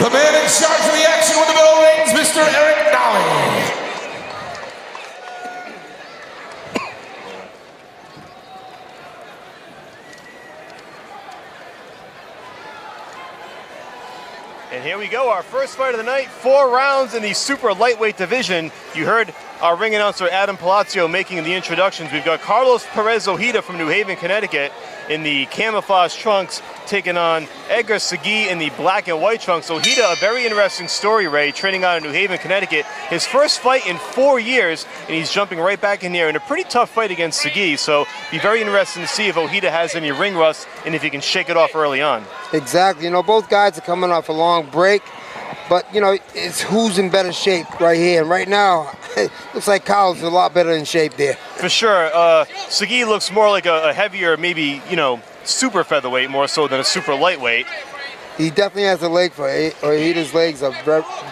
The man in charge of the action with the bell rings, Mr. Eric Nolly. And here we go, our first fight of the night, 4 rounds in the super lightweight division. You heard our ring announcer Adam Palacio making the introductions. We've got Carlos Perez Ojeda from New Haven, Connecticut in the camouflage trunks, taking on Edgar Sagui in the black and white trunks. Ojeda, a very interesting story, Ray, training out in New Haven, Connecticut. His first fight in 4 years, and he's jumping right back in here in a pretty tough fight against Sagui. So be very interesting to see if Ojeda has any ring rust and if he can shake it off early on. Exactly. You know, both guys are coming off a long break, but, you know, it's who's in better shape right here. And right now, it looks like Kyle's a lot better in shape there. For sure. Sagui looks more like a heavier, maybe, you know, super featherweight more so than a super lightweight. He definitely has a leg for it. Ojeda's legs are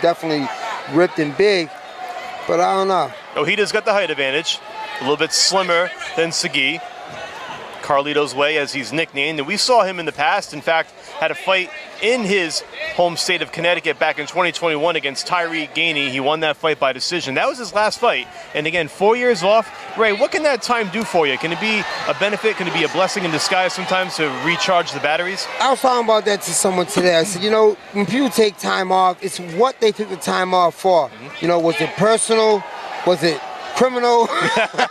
definitely ripped and big, but I don't know. Ojeda's got the height advantage, a little bit slimmer than Sagui. Carlito's Way, as he's nicknamed, and we saw him in the past. In fact, had a fight in his home state of Connecticut back in 2021 against Tyree Gainey. He won that fight by decision. That was his last fight, and again, 4 years off. Ray, what can that time do for you? Can it be a benefit? Can it be a blessing in disguise sometimes to recharge the batteries? I was talking about that to someone today. I said, you know, when people take time off, it's what they took the time off for. You know, was it personal? Was it criminal?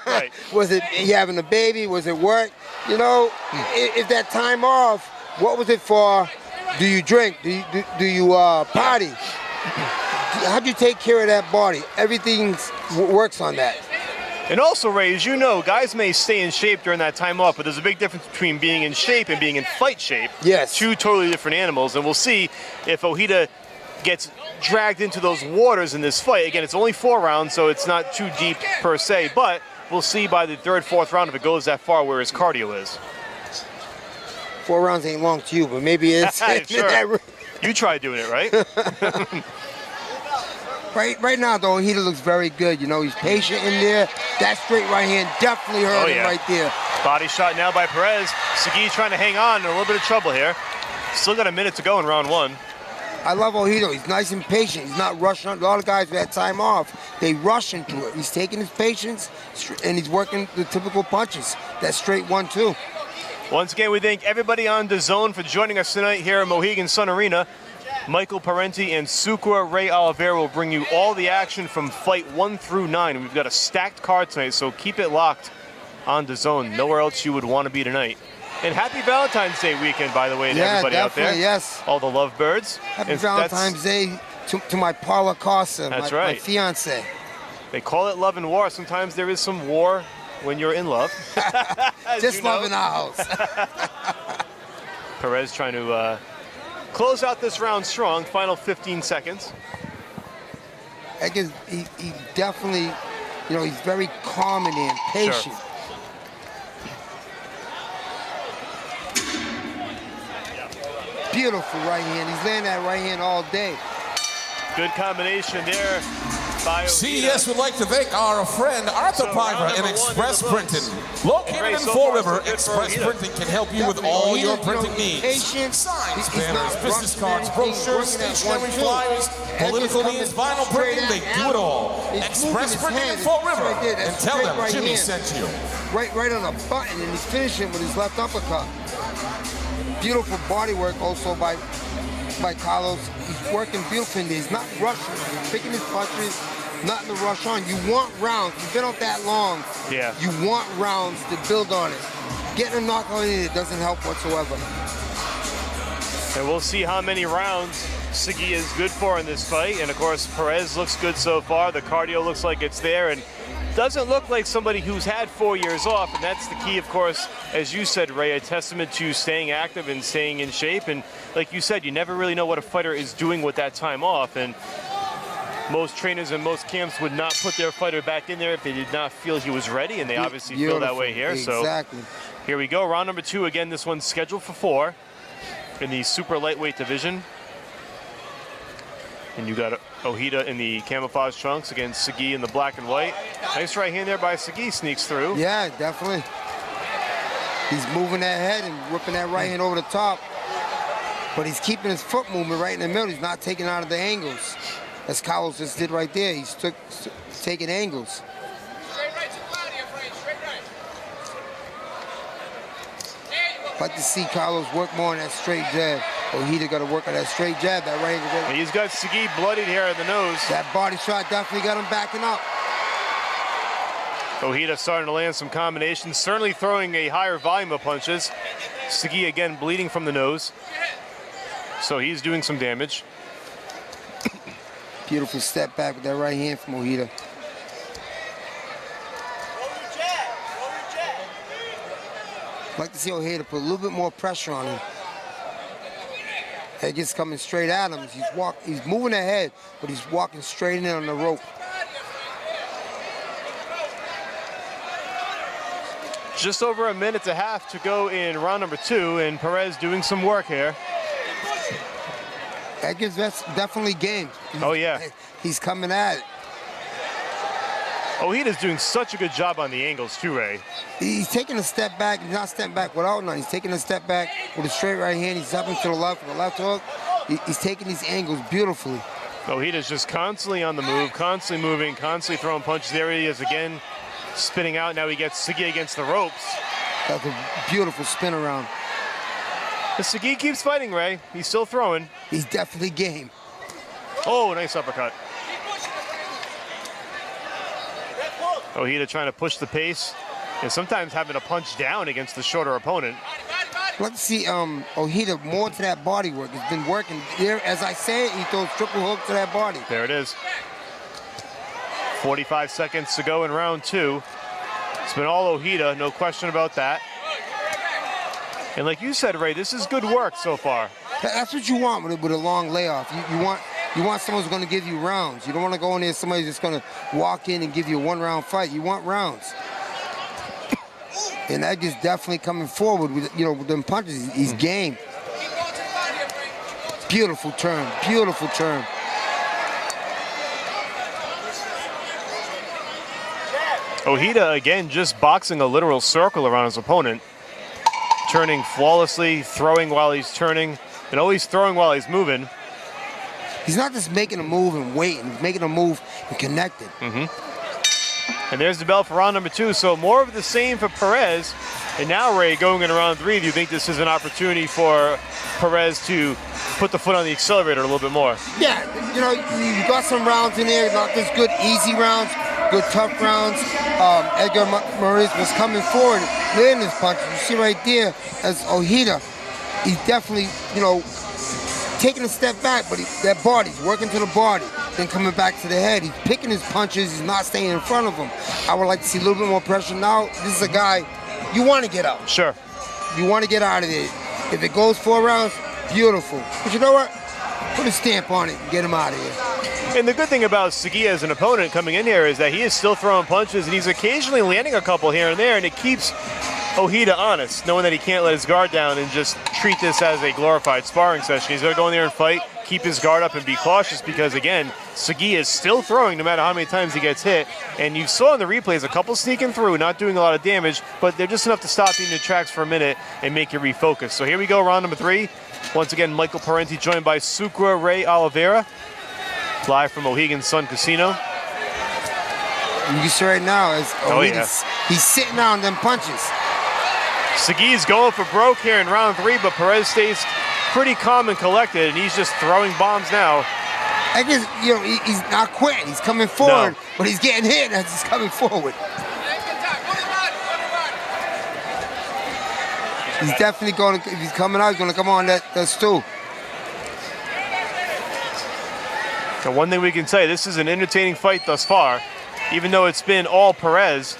Right. Was it you having a baby? Was it work? You know, if that time off, what was it for? Do you drink? Do you party? How do you take care of that body? Everything works on that. And also, Ray, as you know, guys may stay in shape during that time off, but there's a big difference between being in shape and being in fight shape. Yes. 2 totally different animals, and we'll see if Ojeda gets dragged into those waters in this fight. Again, it's only 4 rounds, so it's not too deep per se, but we'll see by the 3rd, 4th round if it goes that far where his cardio is. 4 rounds ain't long to you, but maybe it's... Sure. You tried doing it, right? Right now, though, Ojeda looks very good. You know, he's patient in there. That straight right hand definitely hurt him right there. Body shot now by Perez. Sagui trying to hang on, in a little bit of trouble here. Still got a minute to go in round 1. I love Ojeda. He's nice and patient. He's not rushing. A lot of guys who had time off, they rush into it. He's taking his patience, and he's working the typical punches. That straight 1-2. Once again, we thank everybody on DAZN for joining us tonight here at Mohegan Sun Arena. Michael Parenti and Sucre Ray Oliveira will bring you all the action from fight 1 through 9. We've got a stacked card tonight, so keep it locked on DAZN. Nowhere else you would want to be tonight. And happy Valentine's Day weekend, by the way, to everybody out there. Yes. All the lovebirds. Happy Valentine's Day to my Paula Carson, my fiance. They call it love and war. Sometimes there is some war when you're in love. Just love in our house. Perez trying to close out this round strong. Final 15 seconds. I guess he definitely, you know, he's very calm and patient. Sure. Beautiful right hand. He's laying that right hand all day. Good combination there by CES would like to thank our friend Arthur Piper in Express Printing. Located in Fall River, Express Printing can help you with all your printing needs. Signs, banners, business cards, brochures, stationery, flyers, political needs, vinyl printing, they do it all. Express Printing in Fall River. And tell them Jimmy sent you. Right on the button, and he's finishing with his left uppercut. Beautiful body work also by Carlos. He's working beautifully in there. He's not rushing. He's picking his punches, not in the rush on. You want rounds. You've been up that long. Yeah. You want rounds to build on it. Getting a knockout in it doesn't help whatsoever. And we'll see how many rounds Sagui is good for in this fight. And of course, Perez looks good so far. The cardio looks like it's there. And doesn't look like somebody who's had 4 years off, and that's the key, of course, as you said, Ray, a testament to staying active and staying in shape. And like you said, you never really know what a fighter is doing with that time off. And most trainers and most camps would not put their fighter back in there if they did not feel he was ready, and they obviously feel that way here. Exactly. So here we go, round number 2. Again, this one's scheduled for 4 in the super lightweight division. And you got Ojeda in the camouflage trunks against Sagui in the black and white. Nice right hand there by Sagui, sneaks through. Yeah, definitely. He's moving that head and whipping that right hand over the top. But he's keeping his foot movement right in the middle. He's not taking out of the angles. As Carlos just did right there. He's taking angles. Straight right to the body, Efrain. Straight right. I'd like to see Carlos work more on that straight jab. Oleda got to work on that straight jab, that right angle. He's got Sagui bloodied here in the nose. That body shot definitely got him backing up. Oleda starting to land some combinations, certainly throwing a higher volume of punches. Sagui again bleeding from the nose. So he's doing some damage. Beautiful step back with that right hand from Oleda. I'd like to see Oleda put a little bit more pressure on him. Edgar's coming straight at him. He's moving ahead, but he's walking straight in on the rope. Just over a minute and a half to go in round number 2, and Perez doing some work here. Edgar's definitely game. Oh, yeah. He's coming at it. Oleda's doing such a good job on the angles, too, Ray. He's taking a step back. He's not stepping back without none. He's taking a step back with a straight right hand. He's stepping to the left with a left hook. He's taking these angles beautifully. Oleda's just constantly on the move, constantly moving, constantly throwing punches. There he is again, spinning out. Now he gets Sagui against the ropes. That's a beautiful spin around. The Sagui keeps fighting, Ray. He's still throwing. He's definitely game. Oh, nice uppercut. Oleda trying to push the pace and sometimes having to punch down against the shorter opponent. I'd like to see Oleda more to that body work. He's been working there. As I say, he throws triple hook to that body. There it is. 45 seconds to go in round 2. It's been all Oleda, no question about that. And like you said, Ray, this is good work so far. That's what you want with a long layoff. You want someone who's going to give you rounds. You don't want to go in there somebody that's going to walk in and give you a one-round fight. You want rounds. And Edgar's definitely coming forward with them punches. He's game. Beautiful turn. Beautiful turn. Oleda again just boxing a literal circle around his opponent. Turning flawlessly, throwing while he's turning, and always throwing while he's moving. He's not just making a move and waiting. He's making a move and connecting. And there's the bell for round number 2. So more of the same for Perez. And now, Ray, going into round 3, do you think this is an opportunity for Perez to put the foot on the accelerator a little bit more? Yeah, you got some rounds in there, not just good easy rounds, good tough rounds. Edgar Perez was coming forward, landing his punches. You see right there, as Oleda, he's definitely, taking a step back, but that body's working to the body, then coming back to the head. He's picking his punches. He's not staying in front of him. I would like to see a little bit more pressure. Now, this is a guy you want to get out. Sure. You want to get out of there. If it goes 4 rounds, beautiful. But you know what? Put a stamp on it and get him out of here. And the good thing about Sagui as an opponent coming in here is that he is still throwing punches, and he's occasionally landing a couple here and there, and it keeps Oleda honest, knowing that he can't let his guard down and just treat this as a glorified sparring session. He's got to go in there and fight, keep his guard up, and be cautious because, again, Sagui is still throwing no matter how many times he gets hit. And you saw in the replays a couple sneaking through, not doing a lot of damage, but they're just enough to stop you in your tracks for a minute and make you refocus. So here we go, round number 3. Once again, Michael Parenti joined by Sucre Ray Oliveira, live from Mohegan Sun Casino. You can see right now, as he's sitting on them punches. Sagui's going for broke here in round 3, but Perez stays pretty calm and collected, and he's just throwing bombs now. I guess, he's not quitting. He's coming forward, but he's getting hit as he's coming forward. He's definitely going to, if he's coming out, he's going to come on that stool. And one thing we can say, this is an entertaining fight thus far, even though it's been all Perez.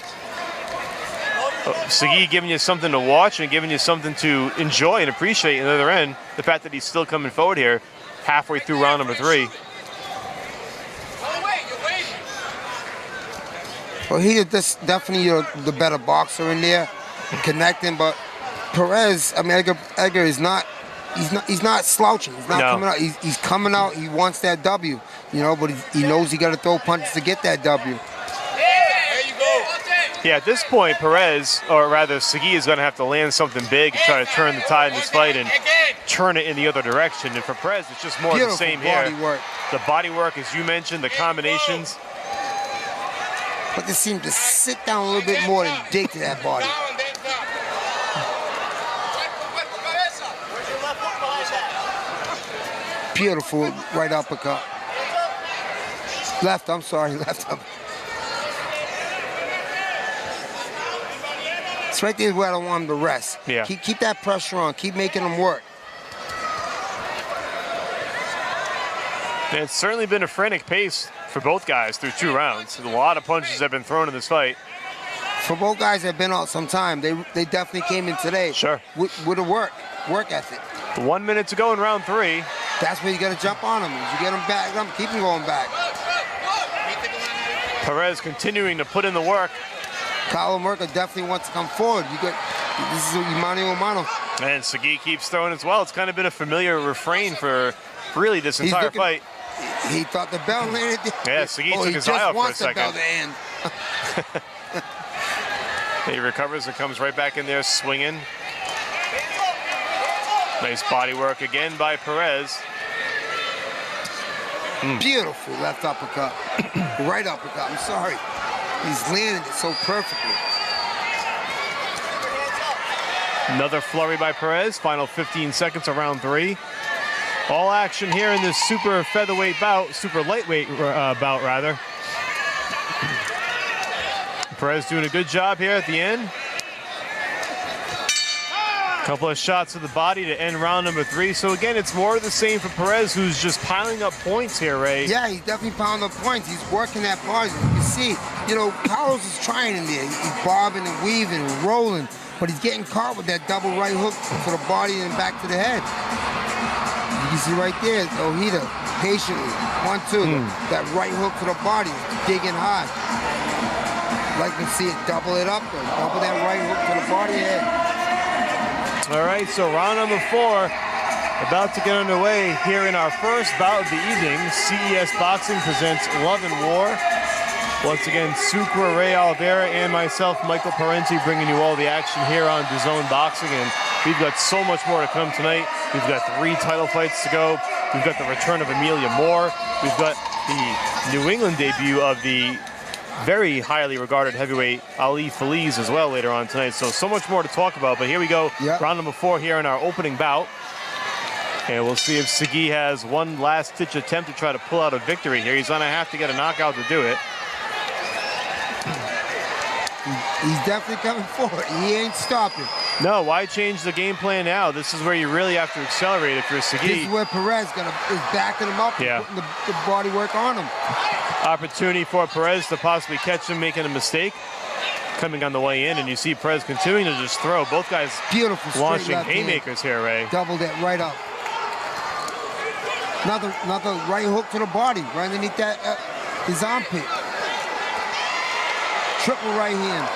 Sagui giving you something to watch and giving you something to enjoy and appreciate on the other end. The fact that he's still coming forward here halfway through round number 3. Well, he's definitely the better boxer in there, connecting. But Perez, I mean, Edgar is not. He's not slouching. He's not coming out. He's coming out. He wants that W, but he knows he got to throw punches to get that W. Yeah, at this point, Perez, or rather Sagui, is going to have to land something big and try to turn the tide in this fight and turn it in the other direction. And for Perez, it's just more of the same here. Work. The body work, as you mentioned, the combinations. But they seem to sit down a little bit more than dig to that body. Beautiful right uppercut. Left, I'm sorry, left up. It's right there where I don't want him to rest. Yeah. Keep that pressure on. Keep making him work. And it's certainly been a frantic pace for both guys through 2 rounds. A lot of punches have been thrown in this fight. For both guys that have been out some time, they definitely came in today. Sure. With a work ethic. 1 minute to go in round 3. That's where you got to jump on them. You get them back, keep them going back. Perez continuing to put in the work. Kyle Merker definitely wants to come forward. This is mano a mano. And Sagui keeps throwing as well. It's kind of been a familiar refrain for really this entire fight. He thought the bell landed. Yeah, Sagui took his eye off for a second. He recovers and comes right back in there swinging. Nice body work again by Perez. Beautiful left uppercut. Right uppercut, I'm sorry. He's landed it so perfectly. Another flurry by Perez. Final 15 seconds of round 3. All action here in this super featherweight bout, super lightweight bout rather. Perez doing a good job here at the end. Couple of shots to the body to end round number 3. So again, it's more of the same for Perez, who's just piling up points here, Ray. Yeah, he's definitely piling up points. He's working that body. You can see, Carlos is trying in there. He's bobbing and weaving and rolling, but he's getting caught with that double right hook to the body and back to the head. You can see right there, Oleda patiently, 1-2, that right hook to the body, digging hard. Like to see it, double it up, though. Double that right hook to the body head. All right, so round number 4 about to get underway here in our first bout of the evening. CES Boxing presents Love and War. Once again, Sucre, Ray Oliveira, and myself, Michael Parenti, bringing you all the action here on DAZN Boxing. And we've got so much more to come tonight. We've got 3 title fights to go. We've got the return of Amelia Moore. We've got the New England debut of the very highly regarded heavyweight Ali Feliz as well later on tonight. So much more to talk about. But here we go, round number 4 here in our opening bout. And we'll see if Sagui has one last-ditch attempt to try to pull out a victory here. He's going to have to get a knockout to do it. He's definitely coming forward. He ain't stopping. No, why change the game plan now? This is where you really have to accelerate if you're Sagui. This is where Perez is backing him up and putting the body work on him. Opportunity for Perez to possibly catch him making a mistake coming on the way in, and you see Perez continuing to just throw. Both guys beautiful launching haymakers here, Ray. Doubled it right up. Another right hook to the body, right underneath that his armpit. Triple right hand.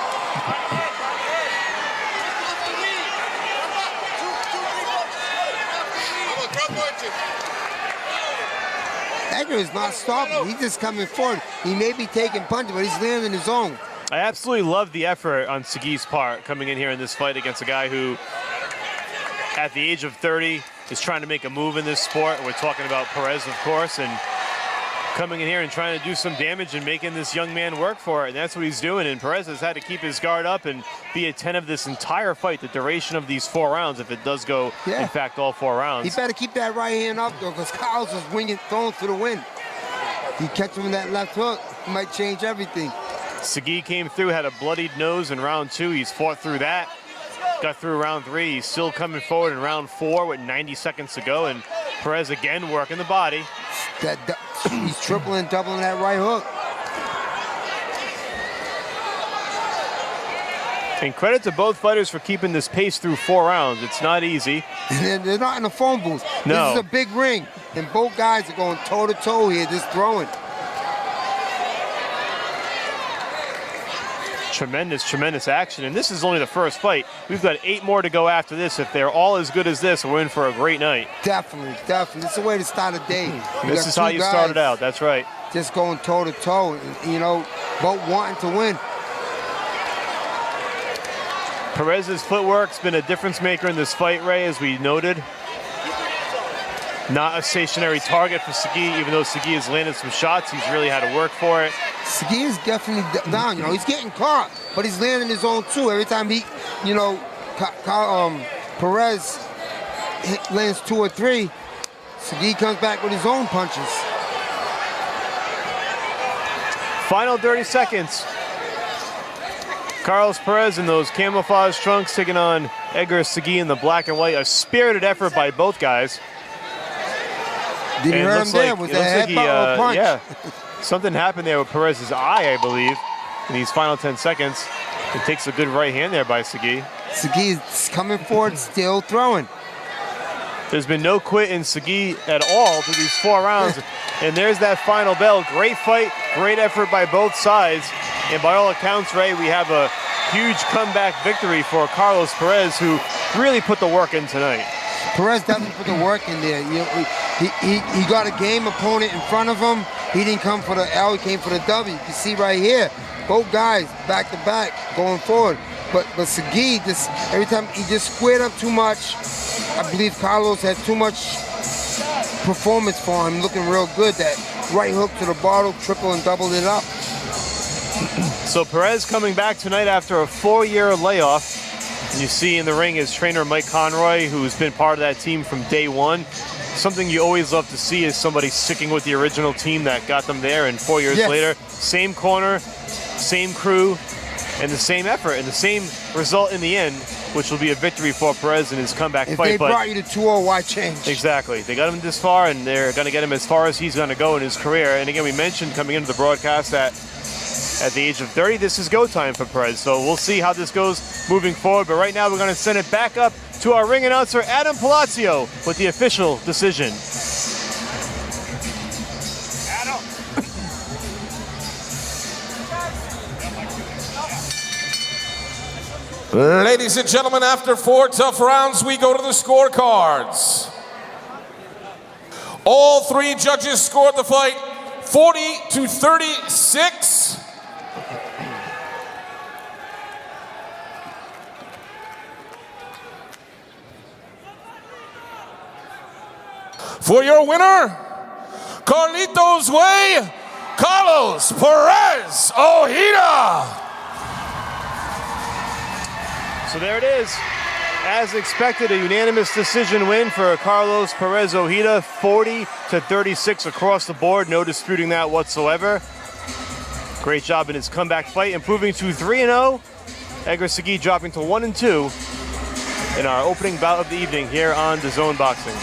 Edgar is not stopping. He's just coming forward. He may be taking punches, but he's landing his own. I absolutely love the effort on Sagui's part coming in here in this fight against a guy who, at the age of 30, is trying to make a move in this sport. We're talking about Perez, of course, and coming in here and trying to do some damage and making this young man work for it, and that's what he's doing. And Perez has had to keep his guard up and be attentive this entire fight, the duration of these 4 rounds, if it does go, in fact, all 4 rounds. He better keep that right hand up, though, because Kyle's is throwing to the wind. If you catch him in that left hook, it might change everything. Sagui came through, had a bloodied nose in round 2. He's fought through that. Got through round 3. He's still coming forward in round 4 with 90 seconds to go, and Perez again working the body. He's tripling, doubling that right hook. And credit to both fighters for keeping this pace through 4 rounds. It's not easy. They're not in the phone booth. No. This is a big ring, and both guys are going toe-to-toe here, just throwing. Tremendous action. And this is only the first fight. We've got 8 more to go after this. If they're all as good as this, we're in for a great night. Definitely. It's a way to start a day. This is how you started out. That's right. Just going toe-to-toe, both wanting to win. Perez's footwork's been a difference maker in this fight, Ray, as we noted. Not a stationary target for Sagui, even though Sagui has landed some shots. He's really had to work for it. Sagui is definitely down, you know. He's getting caught, but he's landing his own too. Every time he, you know, Perez lands 2 or 3, Sagui comes back with his own punches. Final 30 seconds. Carlos Perez in those camouflage trunks taking on Edgar Sagui in the black and white. A spirited effort by both guys. Did you hear him there? Was that a headbutt or a punch? Yeah, something happened there with Perez's eye, I believe, in these final 10 seconds. It takes a good right hand there by Sagui. Sagui is coming forward, still throwing. There's been no quit in Sagui at all through these 4 rounds. And there's that final bell. Great fight, great effort by both sides. And by all accounts, Ray, we have a huge comeback victory for Carlos Perez, who really put the work in tonight. Perez definitely put the work in there. You know, he got a game opponent in front of him. He didn't come for the L, he came for the W. You can see right here, both guys back to back going forward. But Sagui, just every time he just squared up too much. I believe Carlos had too much performance for him, looking real good. That right hook to the bottle, triple and doubled it up. So Perez coming back tonight after a 4-year layoff. And you see in the ring his trainer Mike Conroy, who's been part of that team from day one. Something you always love to see is somebody sticking with the original team that got them there, and 4 years later, same corner, same crew, and the same effort, and the same result in the end, which will be a victory for Perez in his comeback fight. If they brought you to 2-0, why change? Exactly. They got him this far, and they're going to get him as far as he's going to go in his career. And again, we mentioned coming into the broadcast that at the age of 30, this is go time for Perez. So we'll see how this goes moving forward. But right now, we're going to send it back up to our ring announcer, Adam Palacio, with the official decision. Adam. Ladies and gentlemen, after 4 tough rounds, we go to the scorecards. All 3 judges scored the fight 40-36. For your winner, Carlito's Way, Carlos Perez Ojeda. So there it is. As expected, a unanimous decision win for Carlos Perez Ojeda, 40-36 across the board. No disputing that whatsoever. Great job in his comeback fight, improving to 3-0. Edgar Sagui dropping to 1-2 in our opening bout of the evening here on DAZN Boxing.